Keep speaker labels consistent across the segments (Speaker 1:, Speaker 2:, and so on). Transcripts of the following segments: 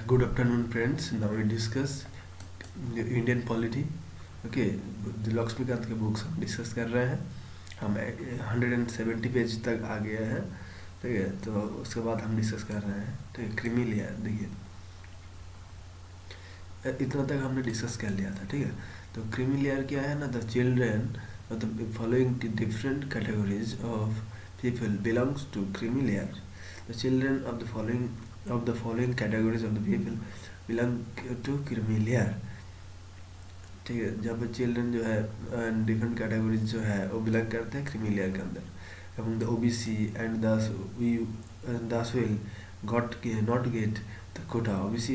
Speaker 1: Good afternoon, friends. Now we discuss the Indian polity. Okay, the laxmikan के books हम discuss कर रहे हैं. हम 170 पेज तक आ गए हैं. ठीक है, तो उसके बाद हम डिस्कस कर रहे हैं. ठीक है, क्रीमी लेयर. देखिए, इतना तक हमने डिस्कस कर लिया था. ठीक है, तो क्रीमी लेयर क्या है ना, द चिल्ड्रेन मतलब following different categories of people belongs to creamy layer. The children of the following categories of the people belong to creamy layer. ठीक है, जहाँ पर चिल्ड्रन जो है डिफरेंट कैटेगरीज जो है वो बिलोंग करते हैं क्रीमी लेयर के अंदर. among the OBC and thus will not get the quota. OBC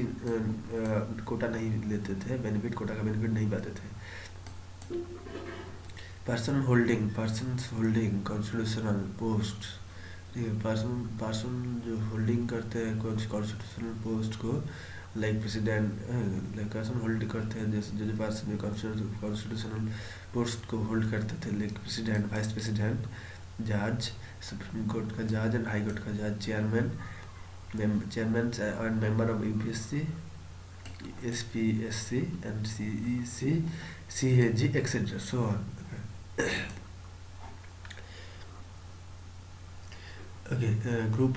Speaker 1: Kota नहीं लेते थे, बेनिफिट कोटा का बेनिफिट नहीं पाते थे. Person holding constitutional post. Person जो होल्डिंग करते हैं कॉन्स्टिट्यूशनल पोस्ट को, like president, like person hold करते हैं जैसे जो पर्सन कॉन्स्टिट्यूशनल पोस्ट को होल्ड करते थे, लाइक प्रेसिडेंट, वाइस प्रेसिडेंट, जज, सुप्रीम कोर्ट का जज एंड हाई कोर्ट का जज, chairman and member of UPSC, SPSC and CEC, CAG etcetera so on. Okay, group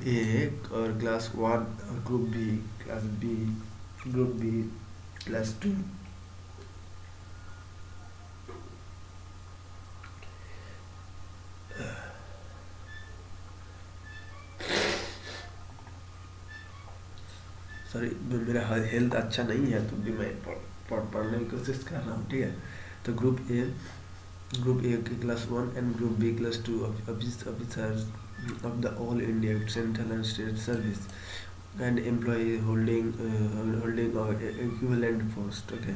Speaker 1: A और क्लास 1 और ग्रुप बी क्लास 2. सॉरी, मेरा हेल्थ अच्छा नहीं है तो भी मैं पढ़ने की कोशिश कर रहा हूँ. ठीक है, तो ग्रुप ए की class 1 and group B class 2 officers of the all India central and state service and employee holding equivalent post. Okay,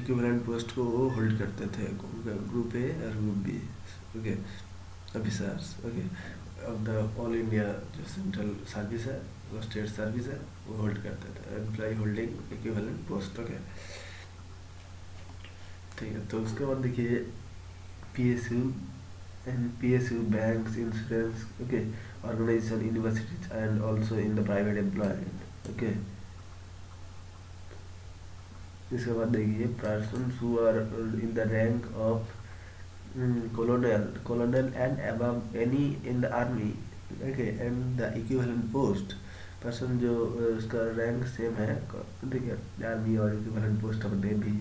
Speaker 1: equivalent post को वो होल्ड करते थे, ग्रुप ए और group B. Okay, officers. Okay, of the all India जो central service है, वो state service है, वो होल्ड करते थे, employ holding equivalent post. Okay, ठीक है. तो उसके बाद देखिए PSU and PSU, banks, insurance, okay, organization, universities, and also in the private employment. Okay, इसके बाद देखिए persons who are in the rank of colonel and above any in the army. Okay, and the equivalent post. Person जो उसका rank same है, ठीक है, army और equivalent post of navy,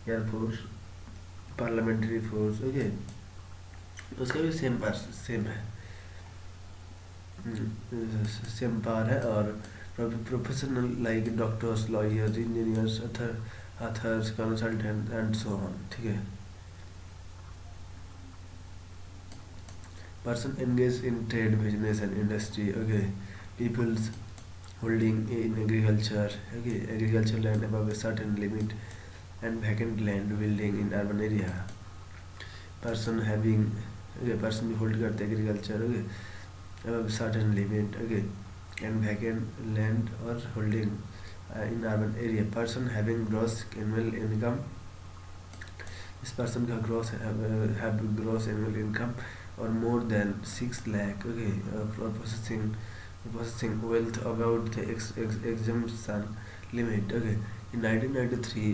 Speaker 1: air force, parliamentary force. Okay, उसका भी same है, same power है. और professional like doctors, lawyers, engineers, authors, consultant and so on. ठीक है, person engage in trade, business and industry. Okay, peoples holding in agriculture. Okay, agriculture land above a certain limit and vacant land building in urban area. Person having, person भी hold करते हैं agriculture. Okay, अब certain limit. Okay, and vacant land और holding in urban area. Person having gross annual income. इस person का gross annual income और more than 6 lakh. Okay, for possessing wealth about the exemption limit. Okay, in 1993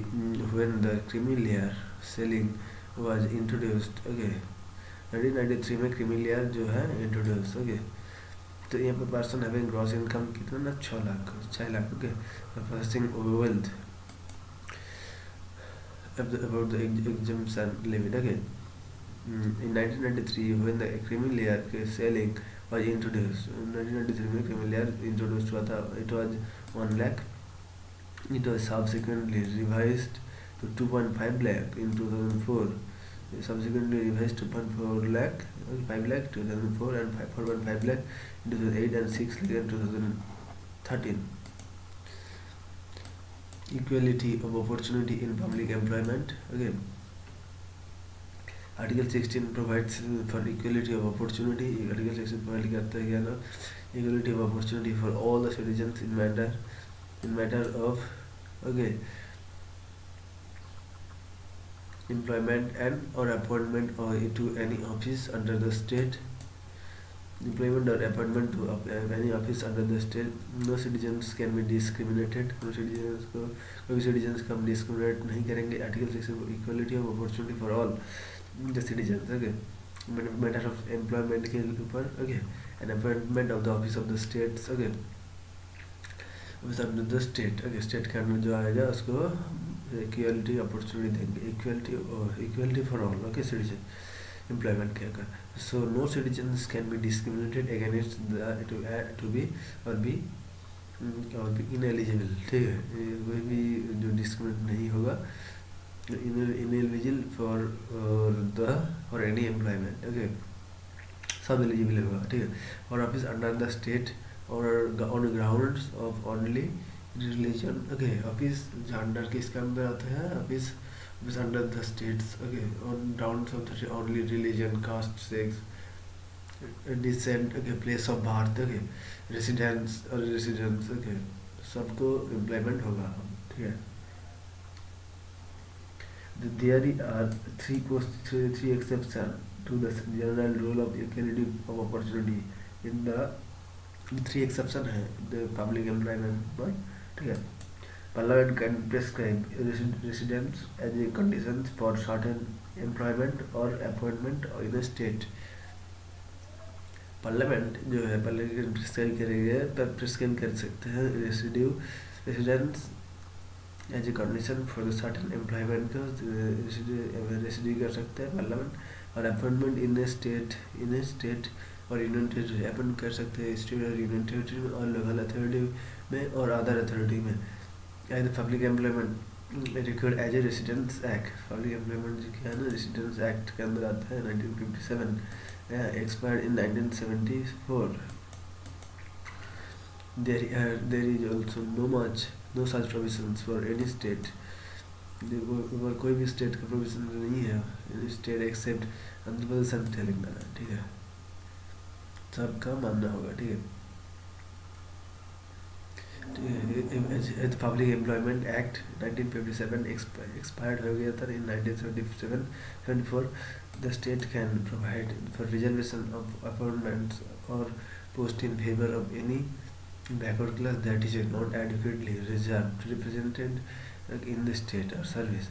Speaker 1: when the creamy layer selling was introduced. Okay, 1993 में creamy layer जो है introduce. Okay, तो यहाँ पे person having gross income कितना ना 6 lakh. Okay, processing wealth about the exemption limit. Okay, in 1993 when the creamy layer के ceiling was introduce. 1993 में क्रीमी लेयर इंट्रोड्यूस हुआ था. It was 1 lakh. It was subsequently revised to 2.5 lakh in 2004. Subsequently revised to 2.4 lakh, 5 lakh 2004 and 4.5 lakh in 2008 and 6 lakh in 2013. Equality of opportunity in public employment. Again, Article 16 provides for equality of opportunity. Article 16 provide करता है क्या ना, equality of opportunity for all the citizens in matter of, okay, employment and or appointment or to any office under the state employment or appointment to any office under the state. No citizens can be discriminated. No citizens को कोई citizens को हम discriminate नहीं करेंगे. Article 6 equality of opportunity for all the citizens. Okay. Matter of employment के ऊपर. Okay. And appointment of the office of the states. Okay. Office under the state. Okay. State के अंदर जो आएगा उसको equality opportunity देंगे. Equality for all. Okay. Citizen employment के अगर. So no citizens can be discriminated against to be or be ineligible. ठीक है. कोई भी जो discriminate नहीं होगा ineligible for any employment. Okay. सब eligible होगा. ठीक है. और office under the state or on grounds of only religion. Okay. office जो under किसके अंदर आता है? office under the states. Okay. on grounds of the only religion, caste, sex, descent. Okay. place of birth. Okay. residence. Okay. सबको employment होगा. ठीक है. There are three exceptions to the general rule of equality of opportunity. In the three exception है the public employment पर. ठीक है. Parliament can prescribe residence as a condition for certain employment or appointment in a state. Parliament जो है Parliament prescribe करेंगे तब prescribe कर सकते हैं residence as a condition for the certain employment का residue कर सकते हैं Parliament. और appointment in a state और union territory appoint कर सकते हैं state और union territory में और local authority में और other authority में. as the public employment required as a residence act. public employment जो क्या है ना residence act के अंदर आता है 1957. expired in 1974. There is also no such provisions for any state. कोई भी state का provision नहीं है. any state except Andhra Pradesh और तेलंगाना. ठीक है. सबका मानना होगा. ठीक है. The Public Employment Act 1957 expired हो गया था in 1974. The state can provide for reservation of appointments or post in favor of any backward class that is not adequately represented in the state or service.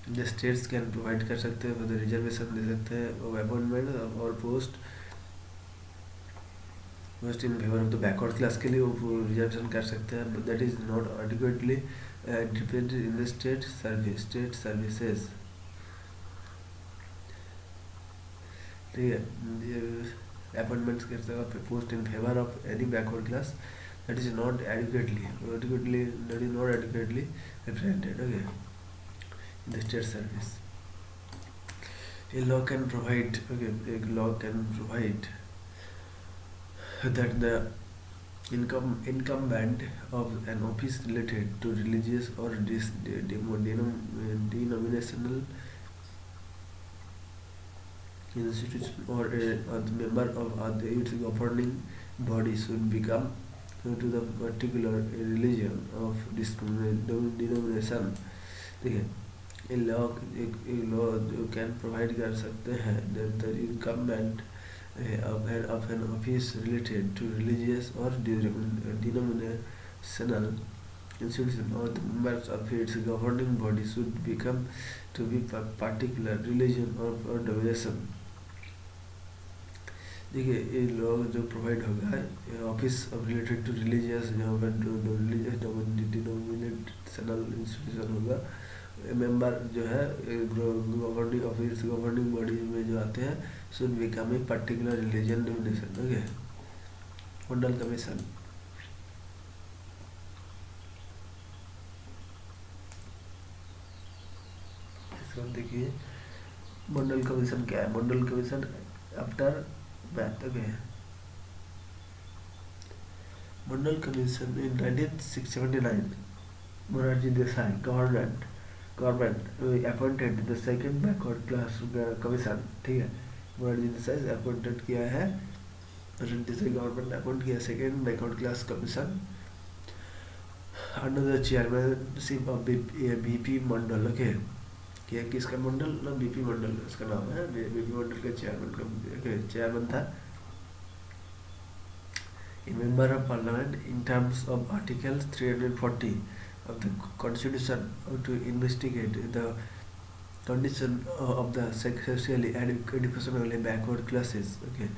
Speaker 1: The states can provide कर सकते हैं for the reservation दे सकते हैं of appointment और post in favor of the backward class के लिए वो reservation कर सकते हैं but that is not adequately represented in the state services. ठीक है. appointments कर सकते हैं post in favor of any backward class that is not adequately represented. Okay. in the state service. A law can provide that the incumbent of an office related to religious or denominational institution or a member of its governing body should become to the particular religion of denomination. ठीक है. A law जो can provide कर सकते हैं that the incumbent of an office related to religious or denominational institution or the members of its governing body should become to be particular religion or domination. देखिए ये लोग जो provide होगा office related to religious जहाँ पर denominational institution होगा. Member जो है गवर्निंग बॉडी में जो आते हैं should become a particular religion denomination. Okay. Mandal commission. इसको देखिए मंडल कमीशन क्या है. Mandal commission aftermath. Okay. Mandal commission in 1979 Morarji Desai government appointed the second backward class commission. ठीक है. मोरारजी देसाई अपॉइंटेड किया है गवर्नमेंट ने अपॉइंट किया second backward class commission under the chairmanship of BP Mandal. Okay. क्या किसका मंडल ना बीपी मंडल उसका नाम है. बीपी मंडल का चेयरमैन था a member of parliament in terms of Article 340 of the Constitution to investigate the condition of the socially and educationally backward classes. Okay,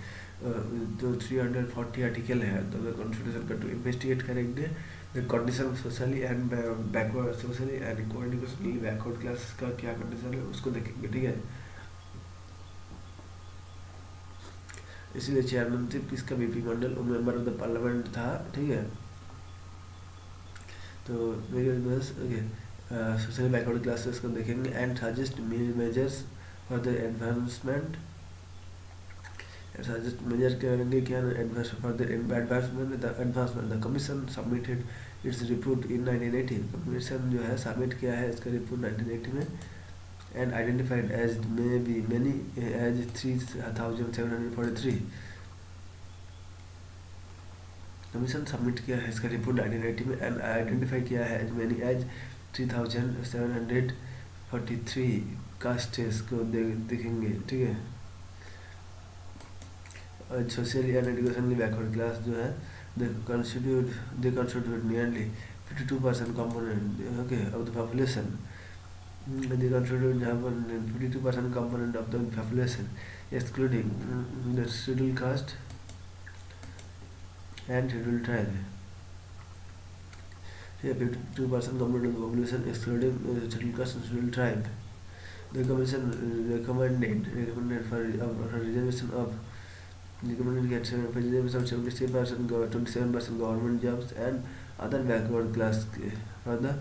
Speaker 1: जो 340 article है तो कॉन्स्टिट्यूशन का टू इन्वेस्टिगेट करेंगे the condition socially and backward socially and economically backward class का क्या condition है उसको देखेंगे, ठीक है। इसीलिए चेयरमैन थे किसका बीपी मंडल, वो मेंबर ऑफ द पार्लियामेंट था, ठीक है। तो ओके सोशली बैकवर्ड क्लासेस को देखेंगे and suggest measures for the advancement, suggest measure करेंगे क्या for the advancement the commission submitted its report in 1980, commission जो है सबमिट किया है इसका रिपोर्ट 1980 में and identified as maybe many as 3743 commission submit किया है इसका रिपोर्ट 1980 में एंड आइडेंटिफाई किया है as many as 3743 कास्टेस को देखेंगे, ठीक है। Socially and educationally backward class जो है दे constitute nearly 52% component okay of the population. They constitute 52% component of the population, excluding the scheduled caste and scheduled tribe. Here, 52% component of the population, excluding scheduled caste and scheduled tribe. The commission recommended for reservation of reservation of 27% government jobs and other backward class for the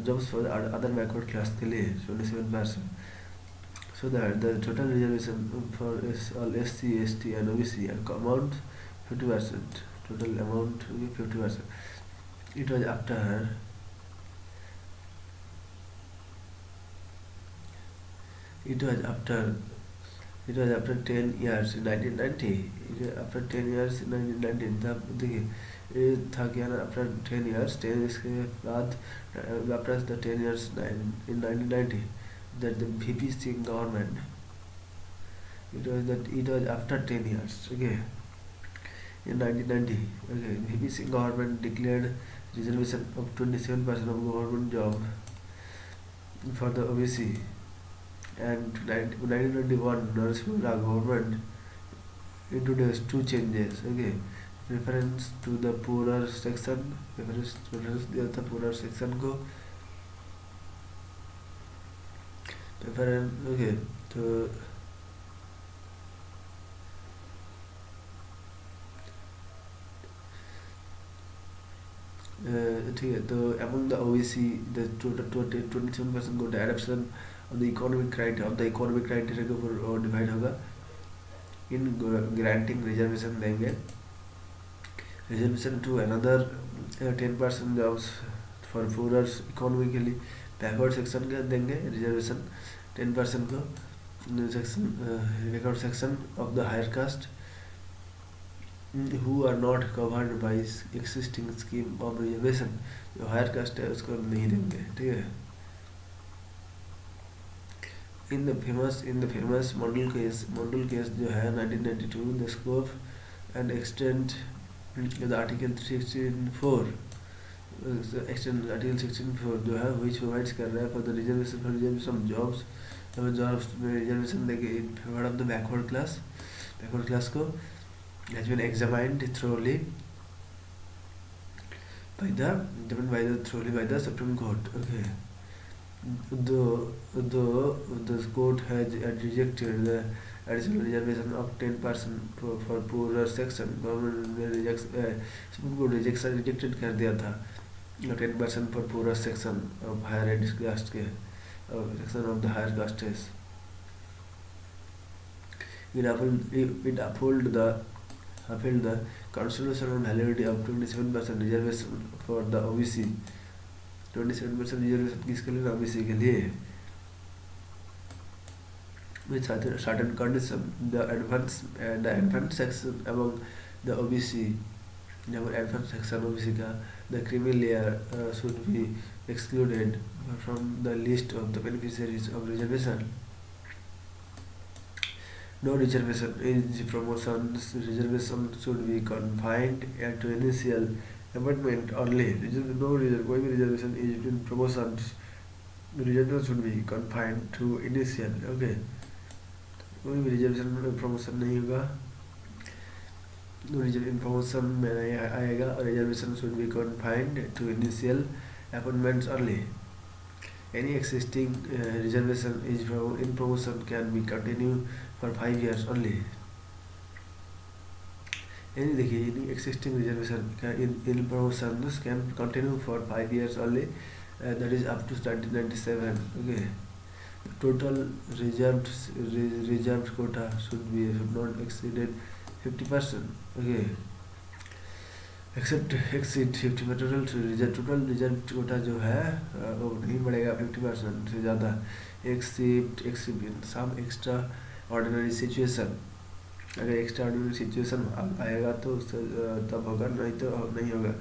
Speaker 1: jobs for the other backward class के लिए 27%. So that the total reservation for all SC, ST and OBC amount 50%. Total amount 50%. It was after it was after 10 years in 1990. After 10 years in 1990 तब देखिए ये था क्या ना after 10 years 10 years के बाद after the 10 years in 1990 that the VP Singh government it was after 10 years, okay, in 1990, okay, VP Singh government declared reservation of 27% of government job for the OBC and 1991 Narasimha government introduced two changes, okay, reference to the poorer section, reference दिया था poorer section को, reference okay तो ठीक है। तो among the OBC the total 27% को adoption of the economic criteria के ऊपर डिवाइड होगा in granting reservation देंगे reservation to another 10% jobs for poorer economically backward section का देंगे reservation 10% को section backward section of the higher caste who are not covered by existing scheme of reservation, जो higher caste है उसको नहीं देंगे, ठीक है। In the famous model case जो है 1992 the scope and extent the article 16(4) extend article 16(4) जो है which provides कर रहा है for the reservation of jobs में reservation देंगे in favor of the backward class को has been examined thoroughly by the Supreme Court, okay. Though the court has rejected the additional reservation of 10% for poorer section, government ने Supreme Court rejected कर दिया था 10% for poorer section of higher caste के section of the higher castes. It upheld the constitutional validity of 27% reservation for the OBC. 27% reservation किसके लिए? OBC के लिए. With certain condition, the advanced section among the OBC, advanced section OBC का the creamy layer should be excluded from the list of the beneficiaries of reservation. No reservation is promotions. Reservation should be confined to initial appointment only. No कोई भी reservation is in promotions. Reservation should be confined to initial. Okay. कोई भी reservation में promotion नहीं होगा. No reservation promotion में नहीं आएगा. Reservation should be confined to initial appointments only. Any existing reservation is in promotion can be continued for 5 years only. Any देखिए any existing reservation in promotions can continue for 5 years only. That is up to 1997. Okay. Total reserved quota should not exceeded 50%. Okay. exceed 50 total reserved quota जो है वो नहीं बढ़ेगा 50% से ज़्यादा exceed in some extraordinary situation. अगर extraordinary situation आएगा तो तब होगा, नहीं तो नहीं होगा.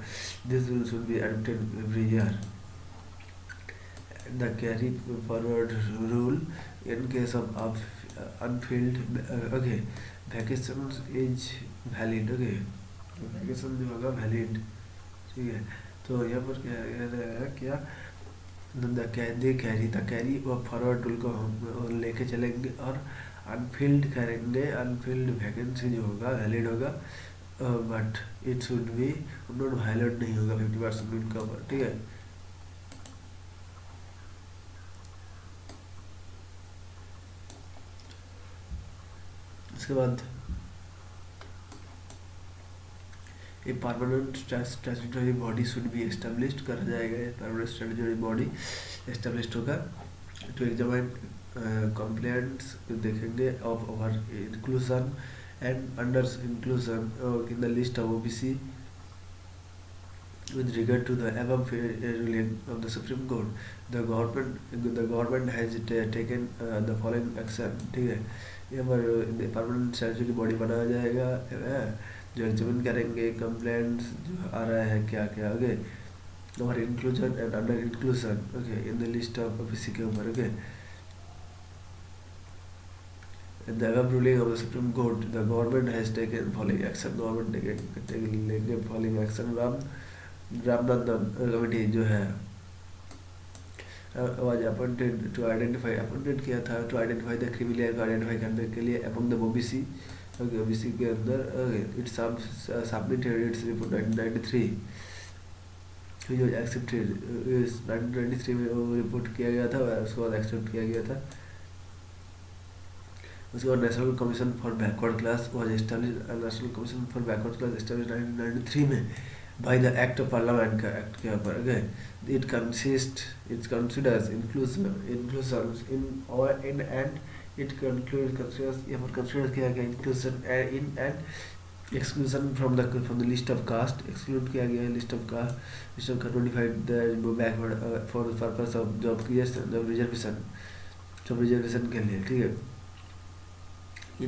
Speaker 1: This rule should be adopted every year. The carry forward rule in case of unfilled vacations is valid. Okay. Vacation जो होगा वैलिड. ठीक है. तो यहाँ पर क्या रहेगा, क्या द कैरी व फॉरवर्ड रूल को हम लेके चलेंगे और अनफिल्ड करेंगे. अनफिल्ड वैकेंसी जो होगा वैलिड होगा, but it should be not valid नहीं होगा 50% इनका ऊपर. ठीक है. इसके बाद a permanent statutory body should be established करा जाएगा. permanent statutory body established होगा to examine complaints देखेंगे of our inclusion and under inclusion in the list of OBC with regard to the above ruling of the Supreme Court. The government has taken the following action. ठीक है. यहाँ पर permanent statutory body बनाया जाएगा जो examine करेंगे complaints जो आ रहा है क्या क्या. ओके. और inclusion and under inclusion. Okay. In the list of OBC के ऊपर. Okay. The above ruling of the Supreme Court, the government has taken following action. Government लेंगे following action. रामनंदन कमेटी जो है was appointed to identify, appointed किया था to identify the criminal, को identify करने के लिए among the OBC. Okay. OBC के अंदर इट सबमिटेड इट्स रिपोर्ट 1993 जो एक्सेप्टेड 1993 में वो रिपोर्ट किया गया था, उसके बाद एक्सेप्ट किया गया था. उसके बाद national commission for backward class was established. National commission for backward class established 1993 में by the act of parliament का एक्ट के ऊपर. Okay. It considers inclusion in and it considers यहाँ पर consider किया गया inclusion in and exclusion from the list of caste. exclude किया गया list of caste notified the backward for the purpose of job creation, job reservation के लिए. ठीक है.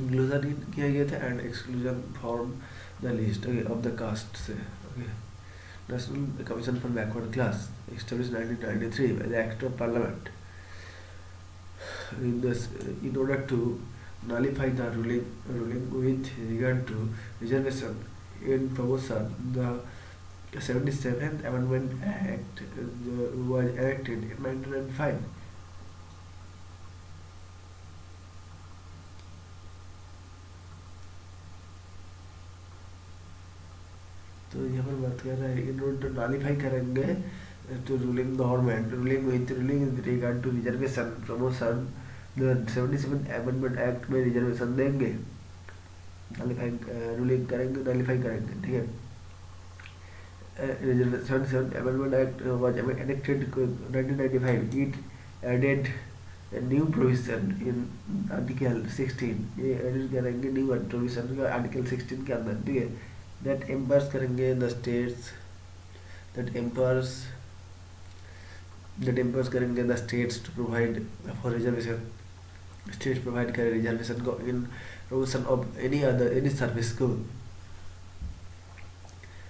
Speaker 1: inclusion किया गया था and exclusion from the list of the caste से. okay. National Commission for Backward Class established 1993 by the Act of Parliament. In order to nullify the ruling with regard to reservation in promotion, the 77th Amendment Act was enacted in 1995. तो यहाँ पर बात कर रहा है इन order to nullify करेंगे to ruling with regard to reservation promotion. The 77th Amendment Act में reservation देंगे, रूलिंग करेंगे, नलीफाई करेंगे. ठीक है. Reservation 77th Amendment Act was enacted 1995. It added a new provision in Article 16. ये एडिट करेंगे new provision का Article 16 के अंदर. ठीक है. that empowers करेंगे the states, that empowers करेंगे the states to provide for reservation. States provide करें reservation को in provision of any service को,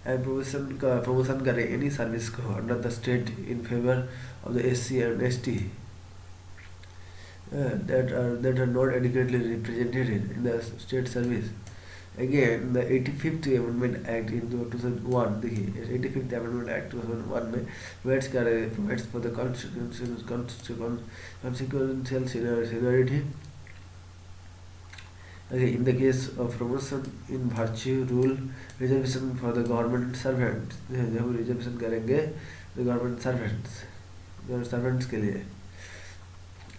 Speaker 1: and promotion करें any service को under the state in favor of the SC and ST. that are not adequately represented in the state service. Again, the 85th Amendment Act in 2001, देखिए 85th Amendment Act 2001 में provides for the consequential seniority. Okay, in the case of promotion in virtue rule, reservation for the government servants, जब reservation करेंगे the government servants के लिए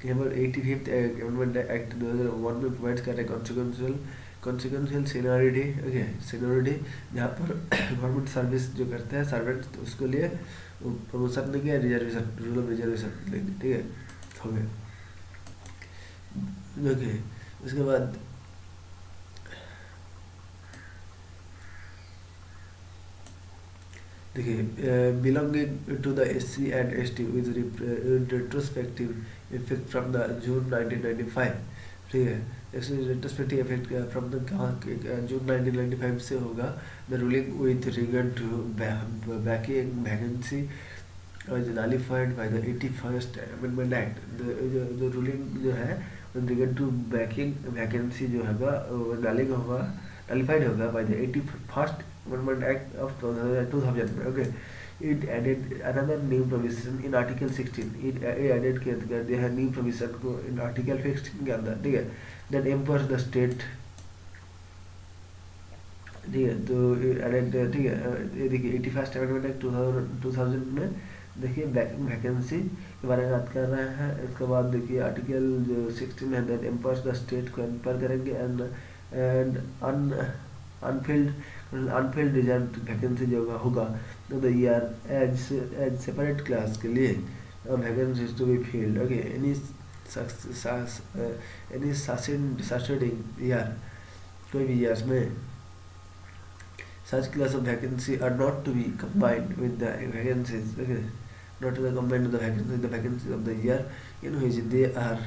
Speaker 1: केवल 85th Amendment Act 2001 में provide कर रहे consequential seniority. ओके, seniority जहाँ पर गवर्नमेंट सर्विस जो करते हैं सर्वेंट, तो उसके लिए प्रमोशन देंगे, रिजर्वेशन, रूल ऑफ रिजर्वेशन देंगे. ठीक है, हो गया. ओके, उसके बाद देखिए belonging to the SC and ST with retrospective effect from the June 1995. ठीक है, retrospective effect from the June 1995 से होगा. The ruling with regard to backing vacancy nullified by the 81st amendment act. जो ruling जो है with regard to backing vacancy जो होगा nullified होगा by the 81st Amendment Act of 2000 में. Okay, it added another new provision in Article 16. It added कर दिया है new provision को in Article 16 के अंदर. ठीक है, that empowers the state. ठीक है, तो added. ठीक है, ये देखिए 81st Amendment Act 2000 में देखिए बैकिंग वैकेंसी के बारे में बात कर रहे हैं. इसके बाद देखिए आर्टिकल जो 16 है that empowers the state को एम्पावर करेंगे and unfilled reserved वैकेंसी जो होगा तो the year as separate class के लिए vacancy to be filled. Okay, any succeeding year, कोई भी ईयर्स में such class of vacancy are not to be combined with the vacancies. Okay, not to be combined with the vacancies of the year in which they are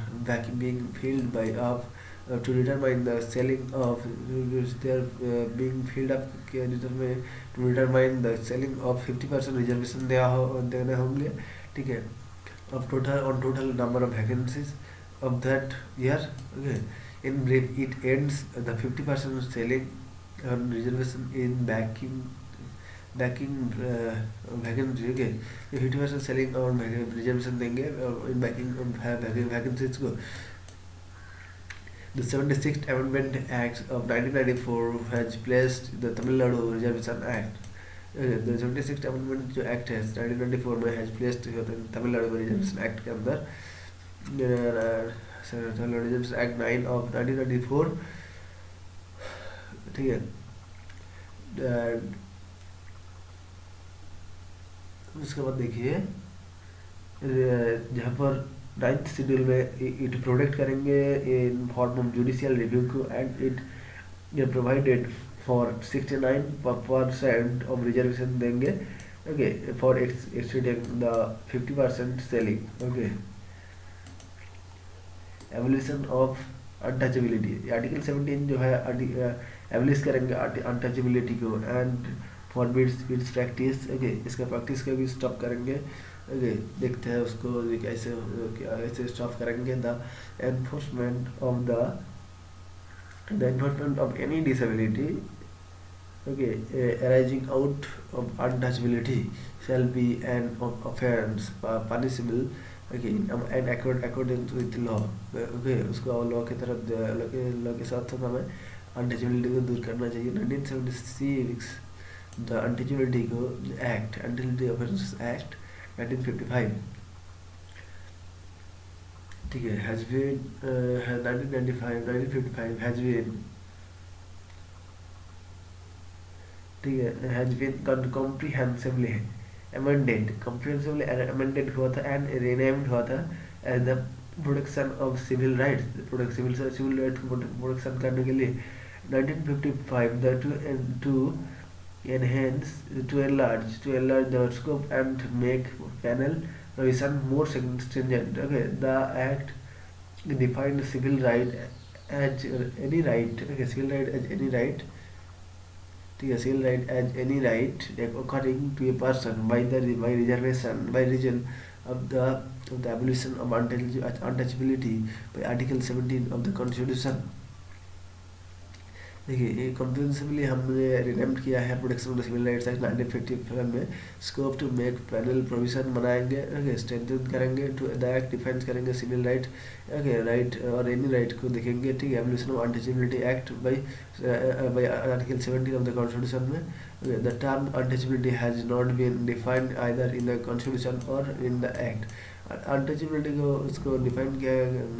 Speaker 1: being filled by up to determine the selling of they are being filled up to determine the selling of 50% reservation देने होंगे. ठीक है, of total number of vacancies of that year. Okay, in brief, it ends the 50% selling on reservation in backing vacancy. Okay, 50% selling और reservation देंगे in backing vacancies को. The 76th Amendment Act of 1994 has placed the Tamil Nadu Reservation Act. The 76th Amendment जो Act है 1994 में has placed Tamil Nadu Reservation Act के अंदर Tamil Nadu Reservation Act 9 of 1994. ठीक है, उसके बाद देखिए जहाँ पर 9th शेड्यूल में इट प्रोटेक्ट करेंगे in form of judicial review को and it provided for 69% of reservation देंगे. Okay, for exceeding the 50% ceiling. Okay, abolition of untouchability. Article 17 जो है एवोल्यूश करेंगे अनटचेबिलिटी को and forbids its practice. Okay, इसका practice का भी स्टॉप करेंगे. ओके, देखते हैं उसको कैसे स्टॉप करेंगे. The enforcement of any disability okay arising out of untouchability shall be an offense punishable. Okay, and according with law. Okay, उसको लॉ की तरफ लॉ के साथ हमें अनटचेबिलिटी को दूर करना चाहिए. 1976 द अनटचेबिलिटी को एक्ट अनटचेबिलिटी ऑफेंसेस एक्ट 1955. ठीक है, has been 1955 has been. ठीक है, has been comprehensively amended हुआ था and renamed हुआ था as the protection of civil rights. civil rights को प्रोटेक्शन करने के लिए 1955 to enlarge the scope and make penal provision more stringent. Okay, the act defined civil right as any right. Okay, civil right as any right. ठीक है, civil right as any right according to a person by reservation by region of the abolition of untouchability by Article 17 of the Constitution. देखिए ये comprehensively हमने renamed किया है protection of civil rights act 1955 में scope to make penal provision बनाएंगे, okay, strengthen करेंगे to the act, define करेंगे civil right, okay, right और एनी राइट को देखेंगे, ठीक है, abolition of untouchability act by article 17 of the constitution में the term untouchability has not been defined either in the constitution or in the act. Untouchability को उसको define किया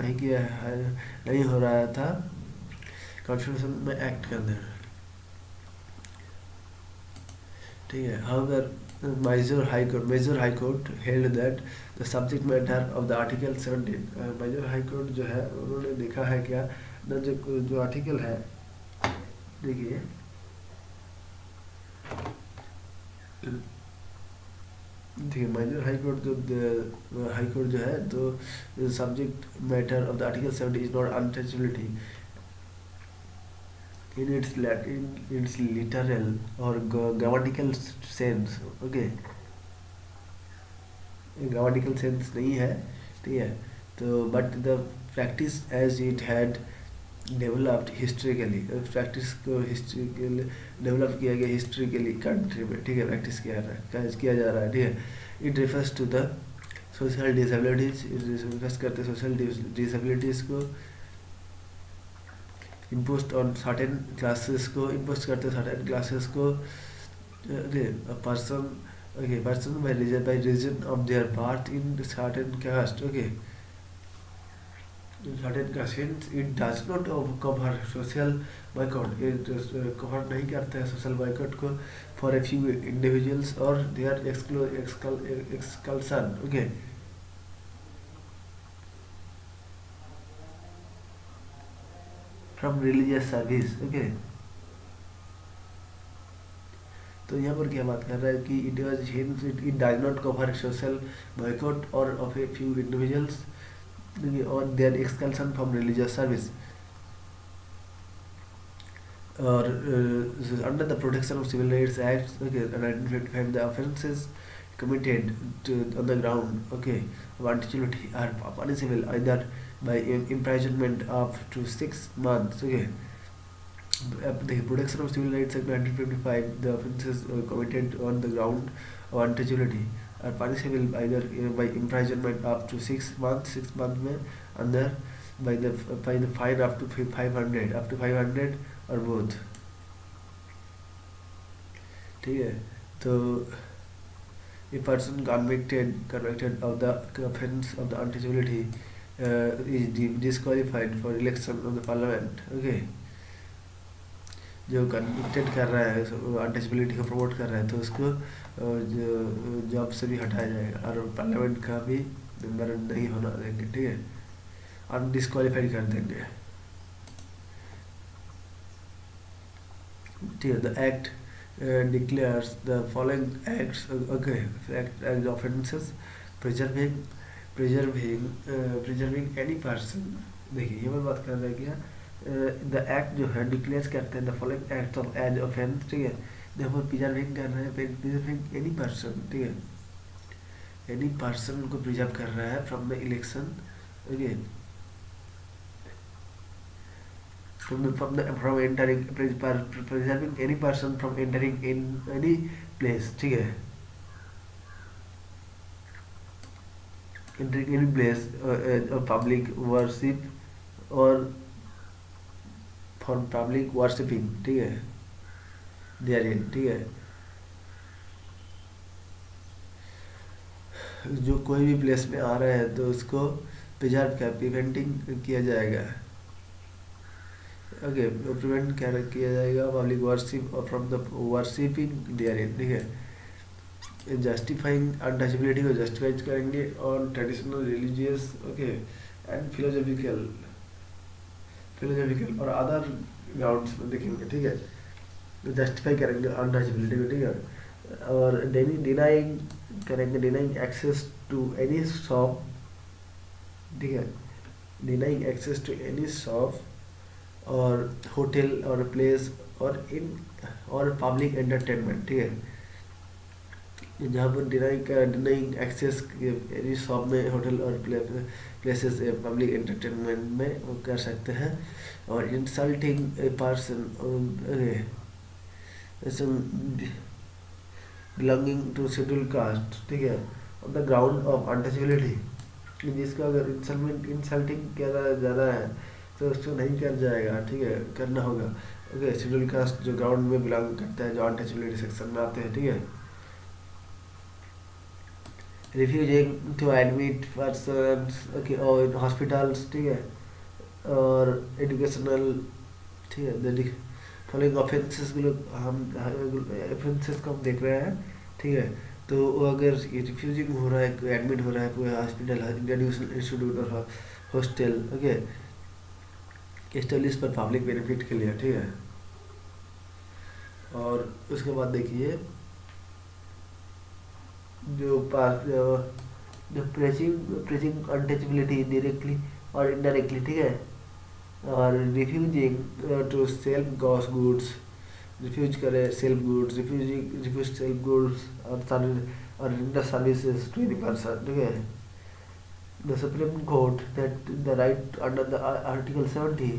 Speaker 1: नहीं किया है, नहीं हो रहा था कॉन्स्टिट्यूशन में एक्ट कर देना, ठीक है। However major high court held that the subject matter of the article 17, major high court जो है उन्होंने देखा है क्या न, जो आर्टिकल है, देखिए ठीक है, मेजर हाई कोर्ट जो है तो subject matter of the article 17 is not untouchability in its literal or grammatical sense, okay, grammatical sense नहीं है, ठीक है, तो but the practice as it had developed historically, practice को historically develop किया गया historically country में, ठीक है, practice किया जा रहा है, ठीक है। It refers to the social disabilities, refers करते social disabilities को, imposed on certain classes को, impose करते certain classes को, person by reason of their birth in certain caste, okay, in certain caste, it does not cover social boycott, it cover नहीं करता है social boycott को for a few individuals or their exclusion, okay, from religious service, okay. तो यहाँ पर क्या बात कर रहा है कि it does not cover social boycott और ऑफ ए फ्यू इंडिविजुअल्स और their exclusion from religious service और under the protection of civil rights act, okay, 1955 the offences committed on the ground, okay, of untouchability are punishable either by imprisonment up to 6 months, okay. The Protection of Civil Rights Act 1955, the offences committed on the ground of untouchability are punishable either by imprisonment up to 6 months, 6 months में अंदर, by the fine up to 500 or both, ठीक है। तो a person convicted of the offence of the untouchability is disqualified for election of the parliament, okay, जो convicted कर रहा है untouchability को promote कर रहा है तो उसको जॉब से भी हटाया जाएगा और पार्लियामेंट का भी मेंबर नहीं होना देंगे, ठीक है, अनडिस्क्वालीफाइड कर देंगे, ठीक है। The act declares the following acts, okay, act offences preserving any person, देखिए ये मैं बात कर रहा है क्या, द एक्ट जो है डिक्लेयर करते हैं the following act of as offence, ठीक है, देखो प्रिजर्विंग कर रहे हैं, प्रिजर्विंग एनी पर्सन, ठीक है, एनी पर्सन को प्रिजर्व कर रहा है from the election, okay, from entering, preserving any person from entering in any place, ठीक है, entering any place of public worship or for public worshipping, ठीक है, therein, ठीक है, जो कोई भी प्लेस में आ रहे हैं तो उसको प्रिजर्व का प्रिवेंटिंग किया जाएगा, ओके, प्रिवेंट किया जाएगा पब्लिक वर्शिप और फ्रॉम द वर्शिपिंग देयरिन, ठीक है, जस्टिफाइंग अनटचेबिलिटी को जस्टिफाइज करेंगे और traditional religious, okay, and philosophical और अदर ग्राउंड्स में देखेंगे, ठीक है, जस्टिफाई करेंगे अनटचेबिलिटी को, ठीक है, और denying access to any shop, ठीक है, denying access to any shop और होटल और प्लेस और इन और पब्लिक एंटरटेनमेंट, ठीक है, जहाँ पर डिनाइंग एक्सेस एनी शॉप में, होटल और प्लेसेस पब्लिक एंटरटेनमेंट में वो कर सकते हैं। और insulting a person belonging to schedule caste, ठीक है, on the ground of untouchability, जिसका अगर इंसल्टिंग किया जा रहा है तो उसको नहीं कर जाएगा, ठीक है, करना होगा। ओके, शेड्यूल कास्ट जो ग्राउंड में बिलोंग करता है, जो अनटचेबिलिटी सेक्शन में आते हैं, ठीक है। Refusing to admit person, okay, और हॉस्पिटल्स, ठीक है, और एजुकेशनल, ठीक है, फॉलोइंग ऑफेंसेस को हम ऑफेंसेस को हम देख रहे हैं, ठीक है। तो वो अगर रिफ्यूजिंग हो रहा है, एडमिट हो रहा है कोई हॉस्पिटल, इंस्टीट्यूट और हॉस्टल, ओके, एस्टेब्लिश पर पब्लिक बेनिफिट के लिए, ठीक है। और उसके बाद देखिए जो प्रेसिंग अनटचेबिलिटी डायरेक्टली और इनडायरेक्टली, ठीक है। और रिफ्यूजिंग टू सेल्फ गॉस गुड्स, रिफ्यूज करे sell goods, refuse sell goods और render services to any person, ठीक है। The supreme court that the right under the article 17,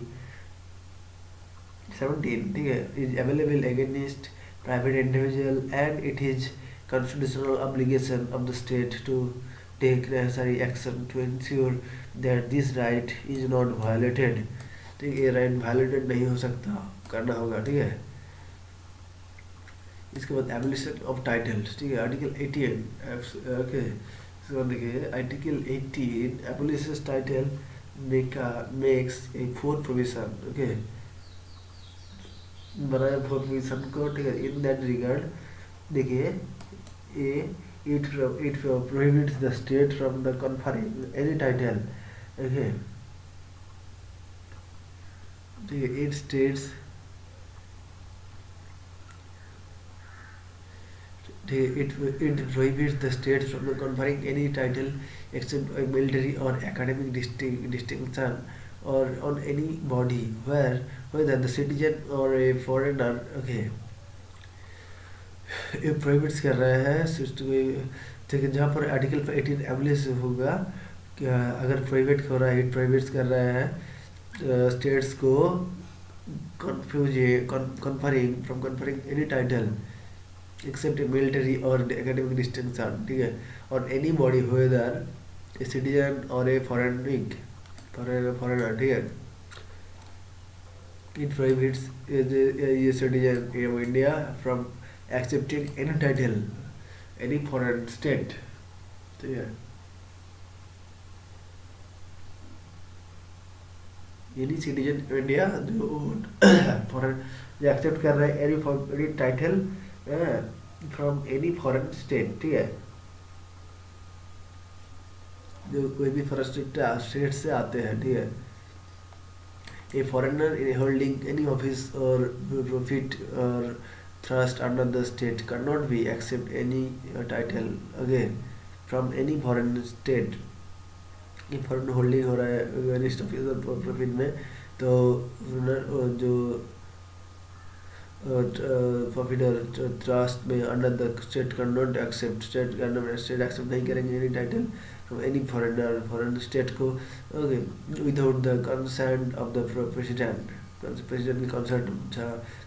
Speaker 1: ठीक है, is available against private individual and it is constitutional obligation of the state to take necessary action to ensure that this right is not violated, ठीक है, ये right violated नहीं हो सकता, करना होगा, ठीक है। इसके बाद एबलिशन ऑफ टाइटल्स, ठीक है, आर्टिकल 18, ओके, इसके बाद देखिए article 18 abolishes title makes a fourth provision, okay, बनाया फोर्थ प्रोविजन को, ठीक है। इन दैट रिगार्ड देखिए it prohibits the state from the conferring any title, okay, ठीक है। It states, it prohibits the state from the conferring any title except a military or academic distinction or on any body whether the citizen or a foreigner, okay, ये prohibits कर रहे हैं system, ठीक है। जहाँ पर आर्टिकल 18 एबलिश होगा, क्या अगर प्रोहिबिट हो रहा है, इट प्रोहिबिट्स कर रहे हैं स्टेट्स को conferring any title except a military और एकेडमिक डिस्टिंक्शन, ठीक है, और any body whether a citizen और ए फॉरेनर, ठीक है। It prohibits a citizen of India from accepting any title any foreign state, ठीक है। एनी सिटीजन इंडिया जो फॉरेन जो एक्सेप्ट कर रहे हैं any title from any foreign state, ठीक है, जो कोई भी फॉरेन स्टेट से आते हैं, ठीक है। ए foreigner in holding any office or profit और thrust under the state cannot be accept any title again from any foreign state। ये फॉरेन होल्डिंग हो रहा है अगेंस्ट ऑफिस और प्रॉफिट में, तो जो प्रॉफिट और ट्रस्ट में under the state cannot accept, state accept नहीं करेंगे any title from any foreign state को, okay, without the consent of the president, president की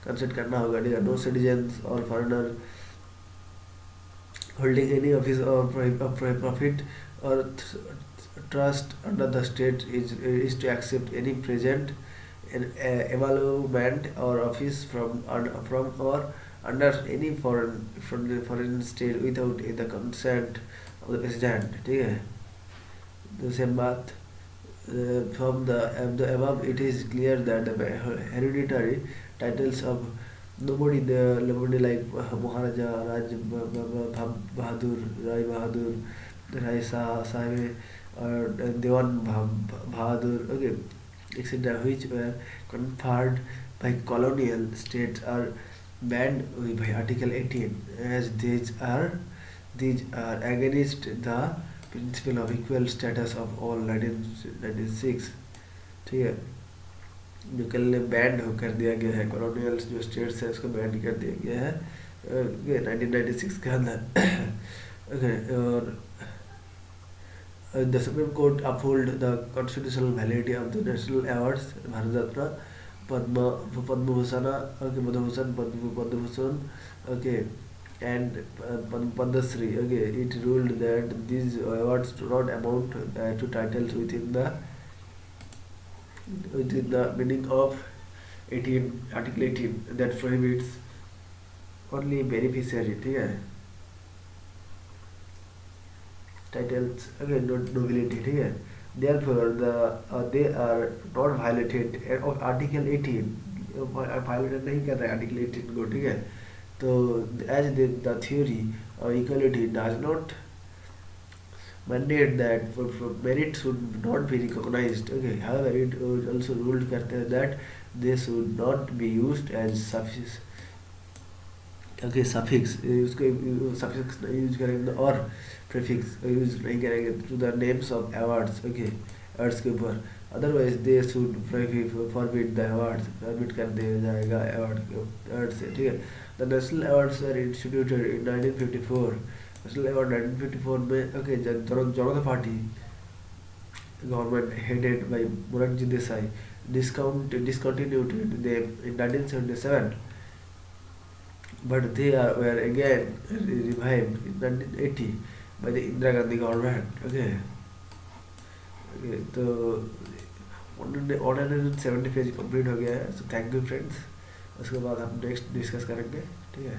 Speaker 1: कंसल्ट करना होगा, ठीक है। No citizens or foreigner holding any office or profit or trust under the state is to accept any present emolument or office from or under any foreign state without the consent of the president, ठीक है। दूसरी बात, from the above it is clear that the hereditary titles of nobody like Maharaja, Raj Bahadur, Rai Bahadur, Rai Sahibe or Dewan Bahadur, okay, etc., which were conferred by colonial states are banned by Article 18 as these are against the principle of equal status of all 1996, ठीक है, जो कल ban कर दिया गया है, colonial जो states है उसको बैन कर दिया गया है, 1996 के अंदर ओके। और the supreme court uphold the constitutional validity of the national awards Bharat Ratna, Padma Padma Bhushan, okay, Padma Bhushan, Padma Bhushan, okay, and Padma Shri. Okay, it ruled that these awards do not amount to titles within the meaning of 18 Article 18 that prohibits only beneficiary, ठीक है, titles, again, not nobility, ठीक है। Therefore, they are not violated of Article 18, violated नहीं कर रहे Article 18 को, ठीक है। तो as the theory of equality does not mandate that for merit should not be recognized, okay, however it also ruled करते हैं that they should not be used as suffix, okay, suffix, उसको suffix नहीं use करेंगे और prefix use नहीं करेंगे to the names of awards, okay, awards के ऊपर, otherwise they should forbid the awards, forbid कर दिया जाएगा award से, ठीक है। The national awards were instituted in 1954. National award 1954 में, okay, Janata Party government headed by Morarji Desai discontinued them in 1977, but they were again revived in 1980 by the Indira Gandhi government, okay, okay। तो 170 page complete हो गया है, so thank you friends। उसके बाद हम next discuss करेंगे, ठीक है।